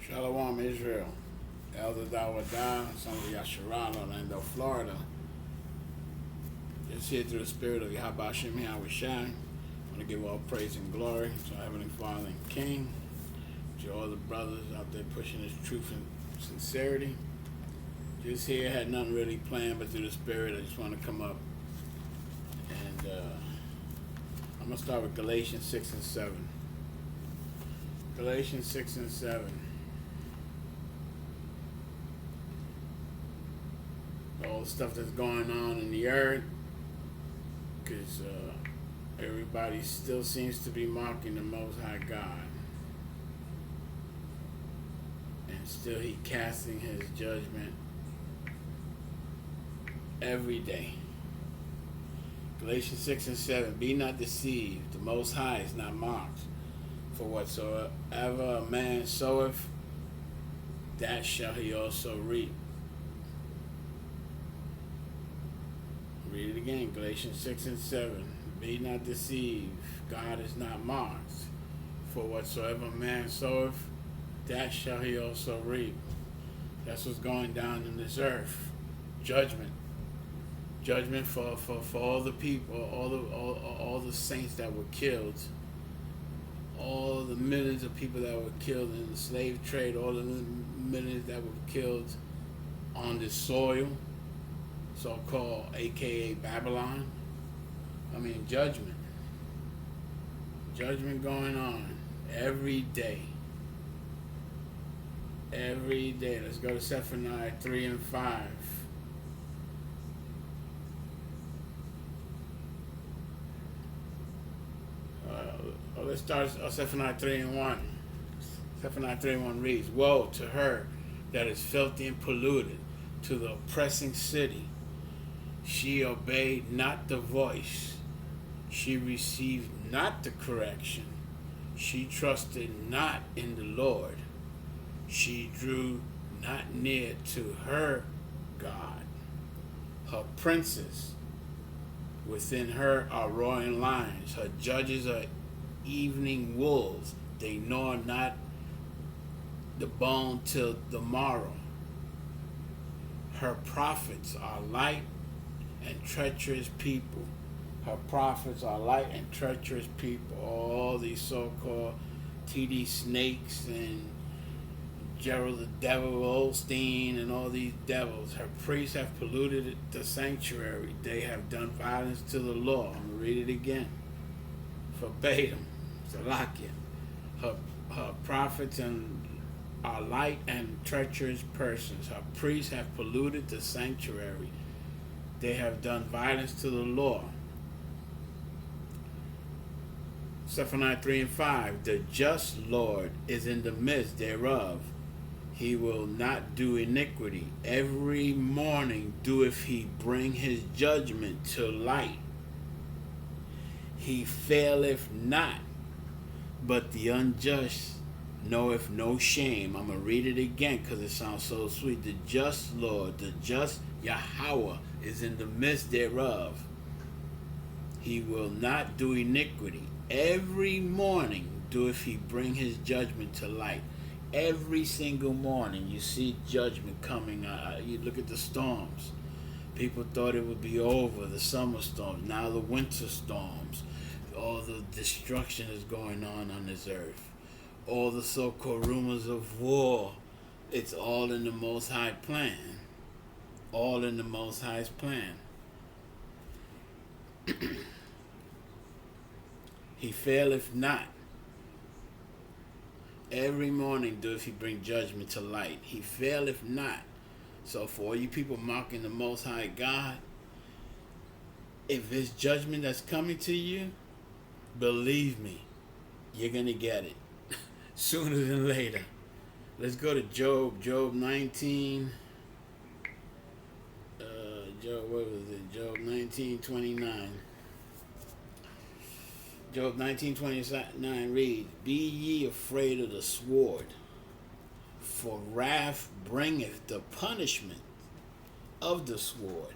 Shalom, Israel. Elder Dawadah, son of Yasharal, Orlando, Florida. Just here through the spirit of Yahweh Shem Yahweh Shai. I want to give all praise and glory to our Heavenly Father and King, to all the brothers out there pushing this truth and sincerity. Just here, had nothing really planned, but through the spirit, I just want to come up. And I'm going to start with Galatians 6 and 7. Galatians 6 and 7. All the stuff that's going on in the earth, because everybody still seems to be mocking the Most High God, and still He casting His judgment every day. Galatians 6 and 7. Be not deceived, the Most High is not mocked. For whatsoever a man soweth, that shall he also reap. Read it again, Galatians 6 and 7. Be not deceived, God is not mocked. For whatsoever man soweth, that shall he also reap. That's what's going down in this earth. Judgment. Judgment for all the people, all the saints that were killed. All the millions of people that were killed in the slave trade, all the millions that were killed on this soil, so-called aka Babylon. I mean, judgment going on every day. Let's go to Zephaniah 3 and 5. Let's start Zephaniah 3 and 1. Zephaniah 3 and 1 reads, Woe to her that is filthy and polluted, to the oppressing city. She obeyed not the voice. She received not the correction. She trusted not in the Lord. She drew not near to her God. Her princes within her are roaring lions. Her judges are evening wolves. They gnaw not the bone till the morrow. Her prophets are light and treacherous people. Her prophets are light and treacherous people. All these so-called TD Snakes and Gerald the Devil Osteen and all these devils. Her priests have polluted the sanctuary. They have done violence to the law. I'm going to read it again. Verbatim. Salakia. Her prophets are light and treacherous persons. Her priests have polluted the sanctuary. They have done violence to the law. Zephaniah 3 and 5. The just Lord is in the midst thereof. He will not do iniquity. Every morning doeth he bring his judgment to light. He faileth not, but the unjust knoweth no shame. I'm going to read it again because it sounds so sweet. The just Lord, the just Yahweh is in the midst thereof. He will not do iniquity. Every morning doeth he bring his judgment to light. Every single morning you see judgment coming. You look at the storms. People thought it would be over, the summer storms, now the winter storms. All the destruction is going on this earth. All the so-called rumors of war. It's all in the Most High plan. All in the Most High's plan. He faileth not. Every morning doeth he bring judgment to light. He faileth not. So for all you people mocking the Most High God, if it's judgment that's coming to you, believe me, you're going to get it sooner than later. Let's go to Job 19. What was it? Job 19:29. Job 19:29 reads, Be ye afraid of the sword, for wrath bringeth the punishment of the sword,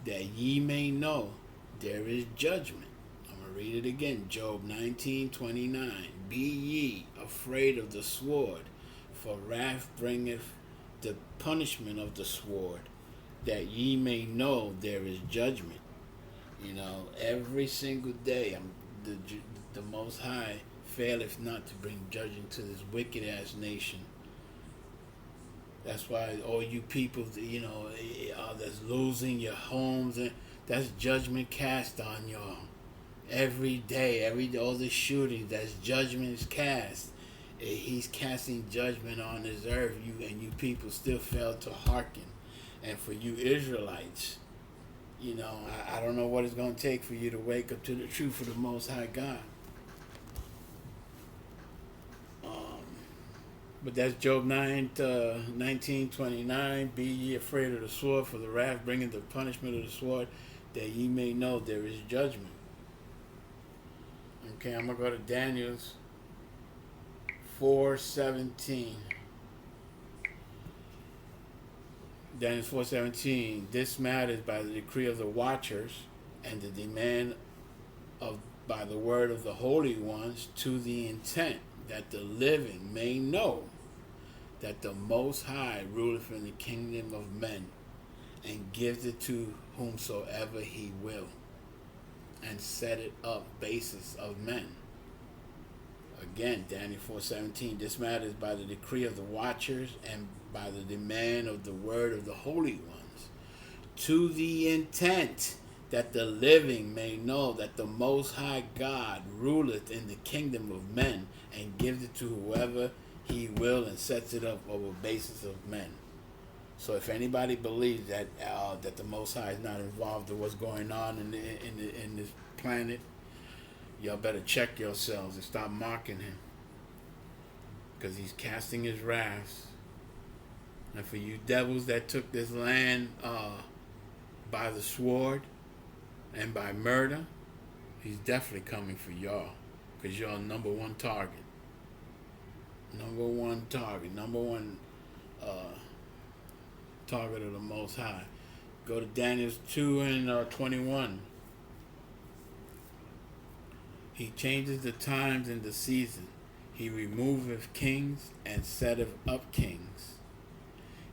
that ye may know there is judgment. I'm going to read it again. Job 19:29. Be ye afraid of the sword, For wrath bringeth the punishment of the sword, that ye may know there is judgment. You know, every single day, the Most High faileth not to bring judgment to this wicked ass nation. That's why all you people, you know, that's losing your homes, and that's judgment cast on y'all. Every day, all the shootings, that's judgment is cast. He's casting judgment on this earth, you people still fail to hearken. And for you Israelites, you know, I don't know what it's going to take for you to wake up to the truth of the Most High God. But that's Job 19:29. Be ye afraid of the sword, for the wrath bringeth the punishment of the sword, that ye may know there is judgment. Okay, I'm going to go to Daniel's 4:17. Daniel 4:17. This matters by the decree of the watchers and the demand of by the word of the holy ones, to the intent that the living may know that the Most High ruleth in the kingdom of men, and gives it to whomsoever he will, and set it up basis of men. Again, Daniel 4:17. This matters by the decree of the watchers and by the demand of the word of the holy ones, to the intent that the living may know that the Most High God ruleth in the kingdom of men, and gives it to whoever he will, and sets it up over basis of men. So if anybody believes that that the Most High is not involved in what's going on in this planet, y'all better check yourselves and stop mocking him, because he's casting his wrath. And for you devils that took this land by the sword and by murder, he's definitely coming for y'all, because you're number one target. Number one target. Number one target of the Most High. Go to Daniel 2:21. He changes the times and the season. He removeth kings and setteth up kings.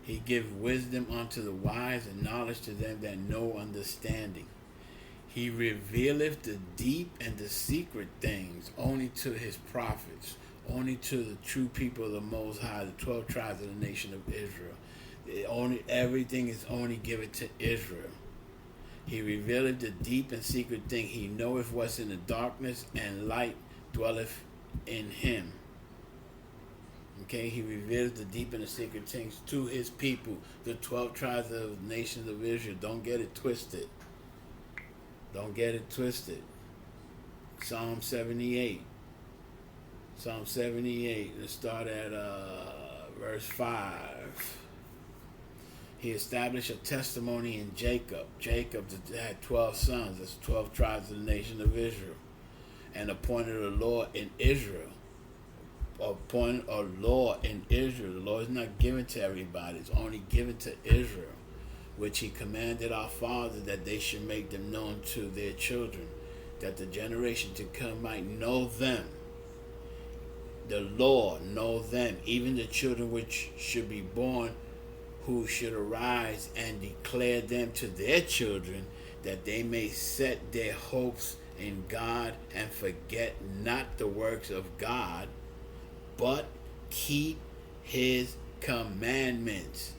He giveth wisdom unto the wise, and knowledge to them that know understanding. He revealeth the deep and the secret things only to his prophets, only to the true people of the Most High, the 12 tribes of the nation of Israel. Everything is only given to Israel. He revealeth the deep and secret thing. He knoweth what's in the darkness, and light dwelleth in him. Okay, he reveals the deep and the secret things to his people, the 12 tribes of the nations of Israel. Don't get it twisted. Don't get it twisted. Psalm 78. Psalm 78. Let's start at verse 5. He established a testimony in Jacob. Jacob had 12 sons. That's 12 tribes of the nation of Israel. And appointed a law in Israel. Appointed a law in Israel. The law is not given to everybody. It's only given to Israel, which he commanded our fathers that they should make them known to their children, that the generation to come might know them. The law know them, even the children which should be born, who should arise and declare them to their children, that they may set their hopes in God, and forget not the works of God, but keep his commandments.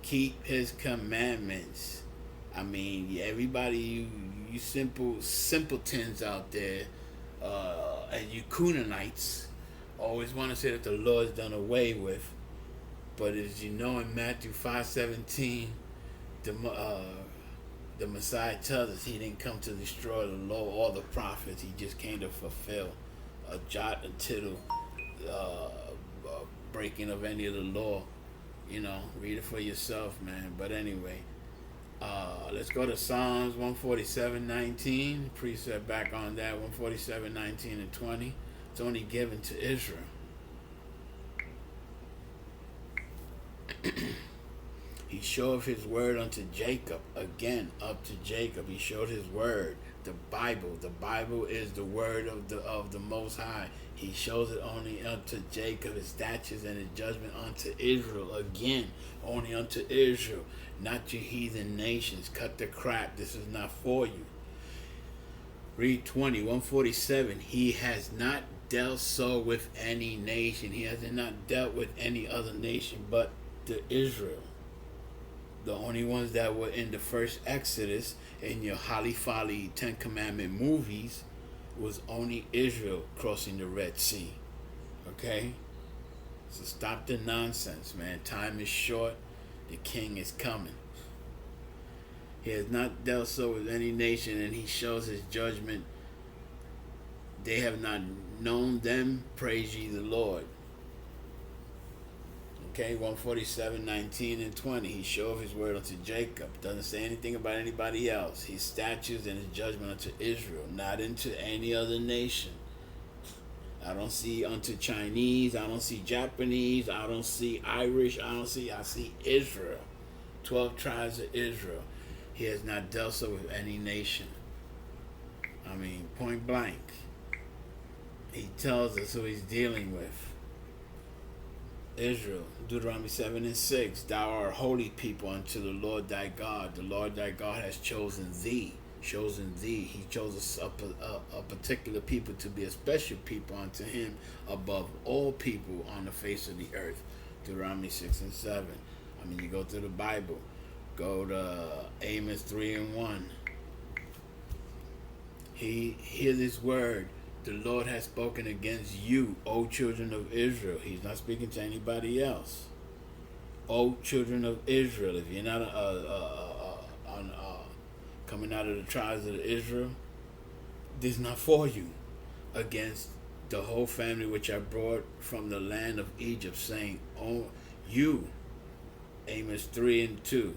Keep his commandments. I mean, everybody, you simpletons out there, and you Canaanites, always want to say that the law is done away with. But as you know, in Matthew 5:17, the Messiah tells us he didn't come to destroy the law or the prophets. He just came to fulfill a jot and tittle breaking of any of the law. You know, read it for yourself, man. But anyway, let's go to Psalms 147:19. Precept back on that, 147:19 and 20. It's only given to Israel. He showed his word unto Jacob. Again, up to Jacob, he showed his word. The Bible is the word of the Most High. He shows it only unto Jacob, his statutes and his judgment unto Israel. Again, only unto Israel, not you heathen nations. Cut the crap. This is not for you. Read 147. He has not dealt so with any nation. He has not dealt with any other nation but the Israel. The only ones that were in the first Exodus in your Holly Folly 10 Commandment movies was only Israel crossing the Red Sea. Okay? So stop the nonsense, man. Time is short. The king is coming. He has not dealt so with any nation, and he shows his judgment. They have not known them. Praise ye the Lord. Okay, 147, 19 and 20. He showed his word unto Jacob. Doesn't say anything about anybody else. His statutes and his judgment unto Israel, not into any other nation. I don't see unto Chinese. I don't see Japanese. I don't see Irish. I see Israel. 12 tribes of Israel. He has not dealt so with any nation. I mean, point blank. He tells us who he's dealing with. Israel. Deuteronomy 7 and 6. Thou art a holy people unto the Lord thy God. The Lord thy God has chosen thee. He chose a particular people to be a special people unto him above all people on the face of the earth. Deuteronomy 6 and 7. I mean, you go through the Bible. Go to Amos 3 and 1. Hear this word. The Lord has spoken against you, O children of Israel. He's not speaking to anybody else. O children of Israel. If you're not coming out of the tribes of Israel, this is not for you. Against the whole family which I brought from the land of Egypt, saying, oh, you, Amos 3 and 2,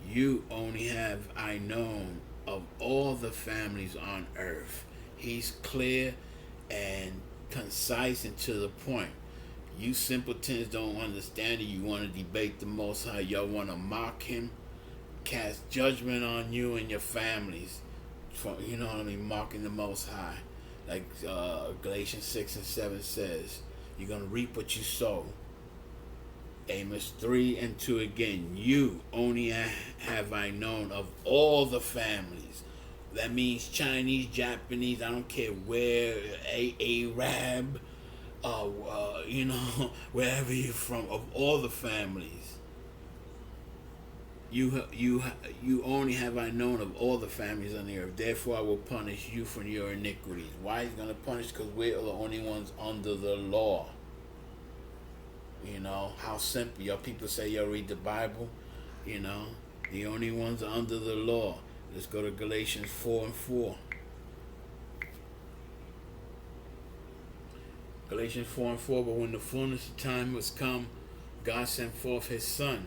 you only have I known of all the families on earth. He's clear and concise and to the point. You simpletons don't understand it. You want to debate the Most High. Y'all want to mock him, cast judgment on you and your families. You know what I mean? Mocking the Most High. Like Galatians 6 and 7 says, you're going to reap what you sow. Amos 3 and 2 again. You only have I known of all the families. That means Chinese, Japanese, I don't care where, Arab, wherever you're from, of all the families. You only have I known of all the families on the earth. Therefore I will punish you for your iniquities. Why he's going to punish? Because we're the only ones under the law. You know, how simple. Y'all people say y'all read the Bible. You know, the only ones under the law. Let's go to Galatians 4 and 4. Galatians 4 and 4. But when the fullness of time was come, God sent forth his Son,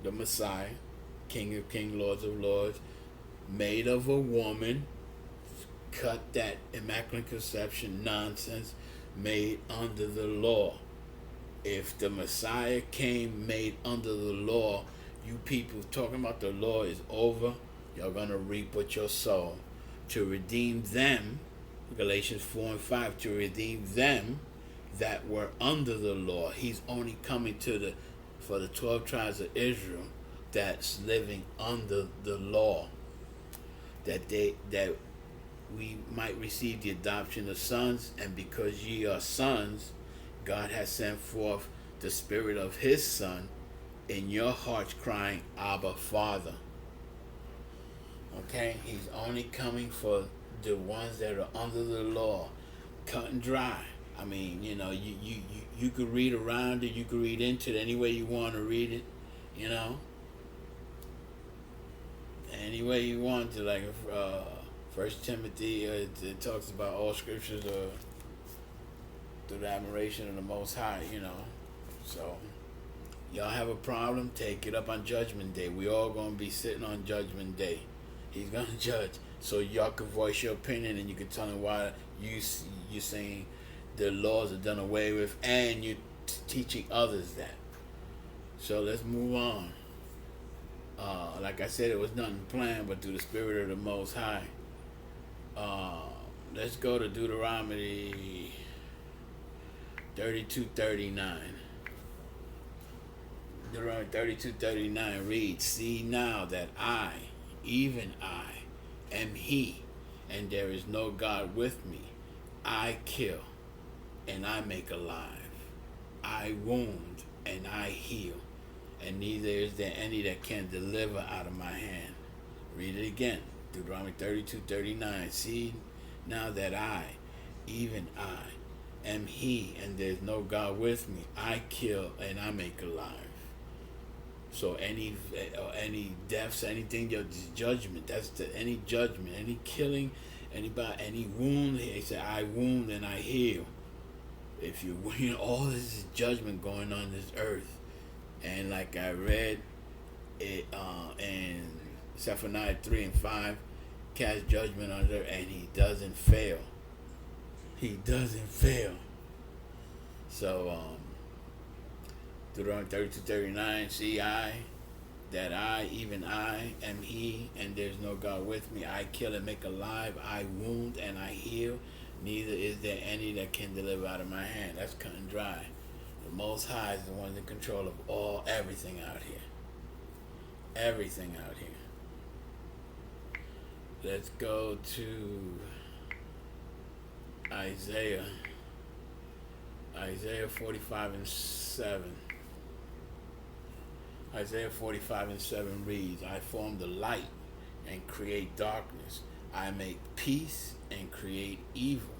the Messiah, King of kings, Lords of lords, made of a woman. Cut that immaculate conception nonsense, made under the law. If the Messiah came made under the law, you people talking about the law is over. You're going to reap what you sow. To redeem them, Galatians 4 and 5, to redeem them that were under the law. He's only coming for the 12 tribes of Israel that's living under the law. That we might receive the adoption of sons, and because ye are sons, God has sent forth the Spirit of his Son in your hearts, crying, Abba, Father. Okay? He's only coming for the ones that are under the law. Cut and dry. I mean, you could read around it, you could read into it any way you want to read it, any way you want to. Like First Timothy, it talks about all scriptures are through the admiration of the Most High, So, y'all have a problem, take it up on Judgment Day. We all going to be sitting on Judgment Day. He's going to judge. So y'all can voice your opinion, and you can tell him why you're saying the laws are done away with, and you're teaching others that. So let's move on. Like I said, it was nothing planned, but through the Spirit of the Most High. Let's go to Deuteronomy 32:39. Deuteronomy 32:39 reads, "See now that I, even I, am He, and there is no God with me. I kill, and I make alive. I wound, and I heal, and neither is there any that can deliver out of my hand." Read it again. Deuteronomy 32:39. "See now that I, even I, am He, and there's no God with me. I kill, and I make alive." So any deaths, anything, judgment, any judgment, any killing, anybody, any wound. He said, "I wound and I heal." If all this is judgment going on this earth, and like I read it in Zephaniah 3:5, cast judgment on her, and he doesn't fail. He doesn't fail. So Deuteronomy 32:39, "See that I, even I, am He, and there's no God with me. I kill and make alive. I wound and I heal. Neither is there any that can deliver out of my hand." That's cut and dry. The Most High is the one in control of everything out here. Everything out here. Let's go to Isaiah 45:7. Isaiah 45:7 reads, "I form the light and create darkness. I make peace and create evil."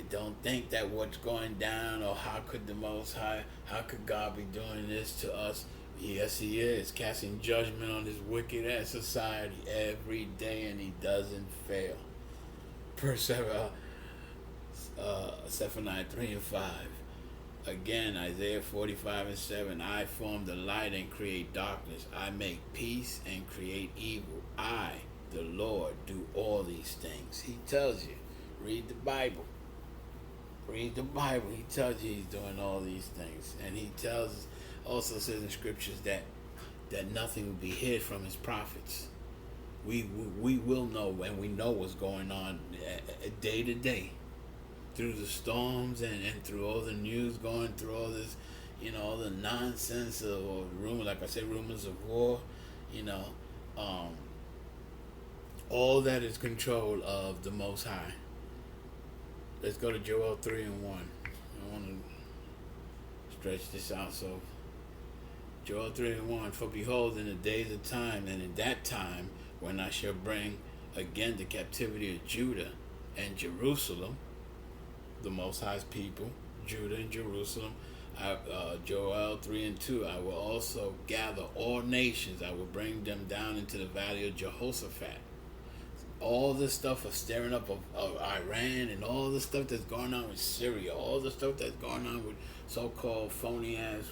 Don't think that what's going down, or how could the Most High, how could God be doing this to us? Yes, He is casting judgment on this wicked ass society every day, and He doesn't fail. Zephaniah 3:5. Again, Isaiah 45:7. "I form the light and create darkness. I make peace and create evil. I, the Lord, do all these things." He tells you. Read the Bible. Read the Bible. He tells you He's doing all these things. And He also says in scriptures that nothing will be hid from His prophets. We will know, and we know what's going on day to day. Through the storms and through all the news, going through all this, all the nonsense of rumors, like I said, rumors of war, all that is control of the Most High. Let's go to Joel 3:1. I want to stretch this out. So, Joel 3:1. "For behold, in the days of time, and in that time, when I shall bring again the captivity of Judah and Jerusalem," the Most High's people, Judah and Jerusalem. Joel 3:2. "I will also gather all nations. I will bring them down into the valley of Jehoshaphat." All this stuff of stirring up of Iran, and all the stuff that's going on with Syria, all the stuff that's going on with so-called phony ass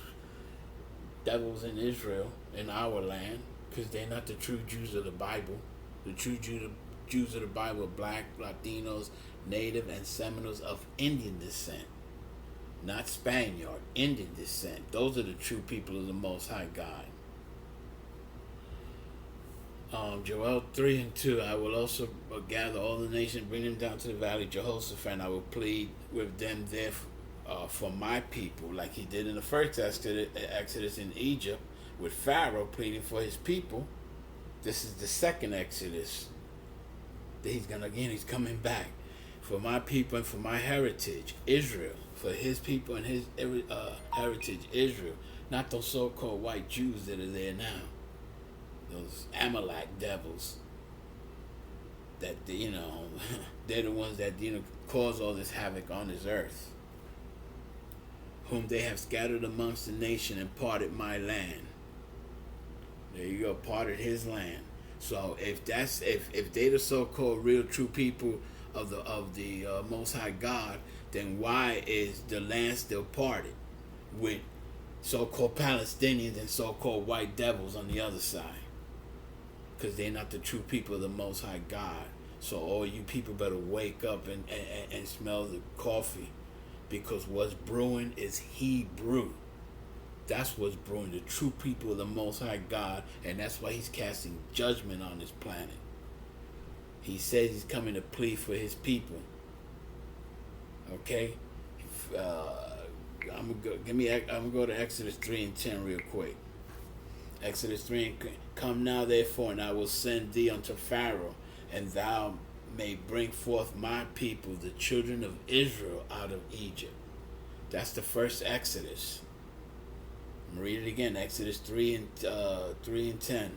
devils in Israel, in our land, because they're not the true Jews of the Bible. The true Jews of the Bible are black, Latinos, Native, and Seminoles of Indian descent, not Spaniard, Indian descent. Those are the true people of the Most High God. Joel 3:2. "I will also gather all the nations, bring them down to the valley of Jehoshaphat, and I will plead with them there for my people," like He did in the first Exodus in Egypt, with Pharaoh pleading for his people. This is the second Exodus. He's coming back. "For my people and for my heritage, Israel," for His people and His heritage, Israel. Not those so-called white Jews that are there now. Those Amalek devils. That, they're the ones that, cause all this havoc on this earth. "Whom they have scattered amongst the nation and parted my land." There you go, parted His land. So if they're the so-called real true people of the Most High God, then why is the land still parted with so-called Palestinians and so-called white devils on the other side? Because they're not the true people of the Most High God. So all you people better wake up and smell the coffee, because what's brewing is Hebrew. That's what's brewing, the true people of the Most High God, and that's why He's casting judgment on this planet. He says He's coming to plead for His people. Okay? I'm gonna go to Exodus 3:10 real quick. Exodus 3 and come now therefore, and I will send thee unto Pharaoh, and thou may bring forth my people, the children of Israel, out of Egypt. That's the first Exodus. I'm gonna read it again. Exodus 3:10.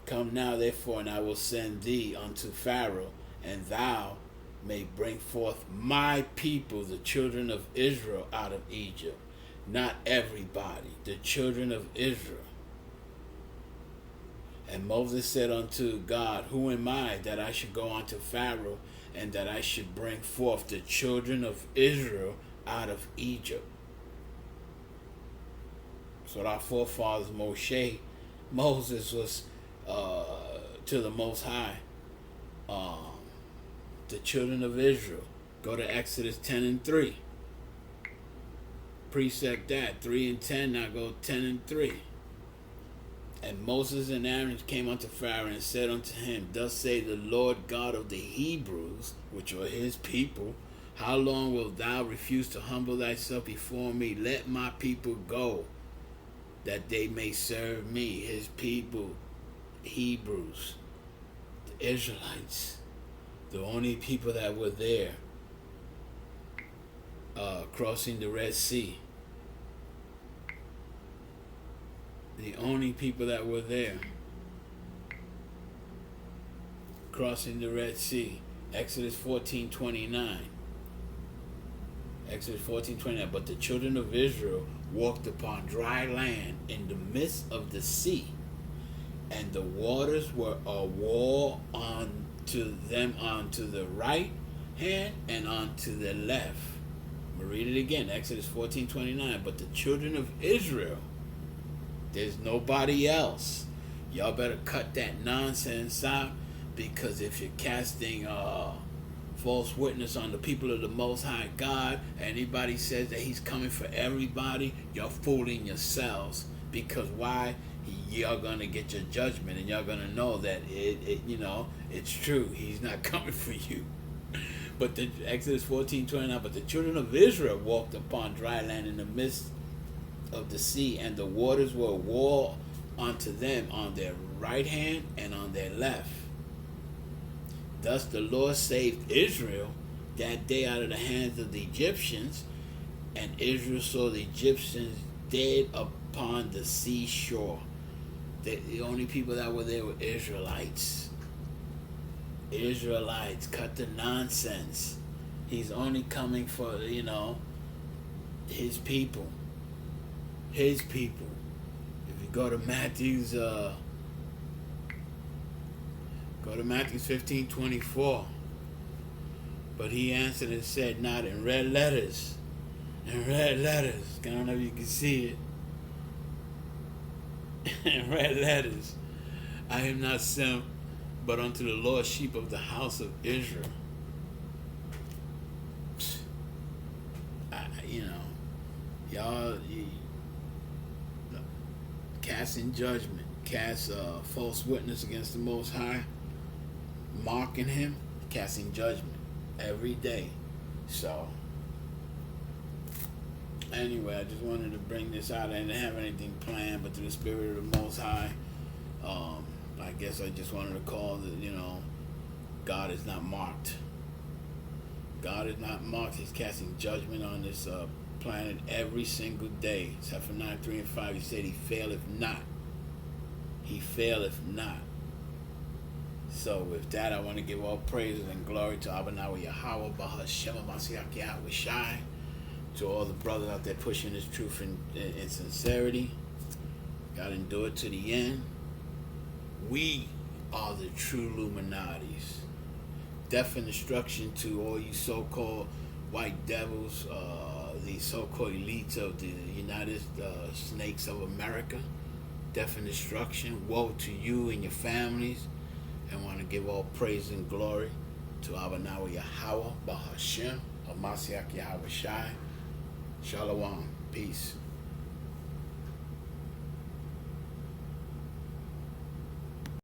Come now therefore, and I will send thee unto Pharaoh, and thou may bring forth my people, the children of Israel, out of Egypt. Not everybody, the children of Israel. And Moses said unto God, who am I that I should go unto Pharaoh, and that I should bring forth the children of Israel out of Egypt? So our forefathers, Moses was to the Most High. The children of Israel. Go to Exodus 10:3. Precept that 3:10. Now go 10:3. And Moses and Aaron came unto Pharaoh and said unto him, thus say the Lord God of the Hebrews, which are his people, how long wilt thou refuse to humble thyself before me? Let my people go, that they may serve me. His people, Hebrews, the Israelites, the only people that were there, crossing the Red Sea. The only people that were there crossing the Red Sea. Exodus 14:29. Exodus 14:29. But the children of Israel walked upon dry land in the midst of the sea, and the waters were a wall unto them onto the right hand and onto the left. I'm going to read it again. Exodus 14:29. But the children of Israel, there's nobody else. Y'all better cut that nonsense out, because if you're casting false witness on the people of the Most High God, anybody says that he's coming for everybody, you're fooling yourselves. Because why? You're gonna get your judgment, and you're gonna know that it's true. He's not coming for you. But the Exodus 14:29. But the children of Israel walked upon dry land in the midst of the sea, and the waters were a wall unto them on their right hand and on their left. Thus the Lord saved Israel that day out of the hands of the Egyptians, and Israel saw the Egyptians dead upon the seashore. The only people that were there were Israelites. Israelites, cut the nonsense. He's only coming for, his people. His people. If you go to Matthew's 15:24. But he answered and said, not in red letters. In red letters. I don't know if you can see it. In red letters. I am not sent but unto the lost sheep of the house of Israel. Y'all casting judgment, cast false witness against the Most High, mocking him, casting judgment every day. So anyway, I just wanted to bring this out. I didn't have anything planned, but through the Spirit of the Most High, I guess I just wanted to call that, God is not mocked. God is not mocked. He's casting judgment on this planet every single day. Zephaniah 3:5, he said he faileth not. He faileth not. So with that, I want to give all praises and glory to Abanawa Yahweh, Bahashem, Mashiach Yahweh Shai, to all the brothers out there pushing this truth in sincerity. Gotta endure it to the end. We are the true Illuminatis. Death and destruction to all you so-called white devils, the so-called elites of the United Snakes of America. Death and destruction. Woe to you and your families. And want to give all praise and glory to Abanawa Yahweh, Bahashem, Mashiach Yahweh Shai. Shalom. Peace.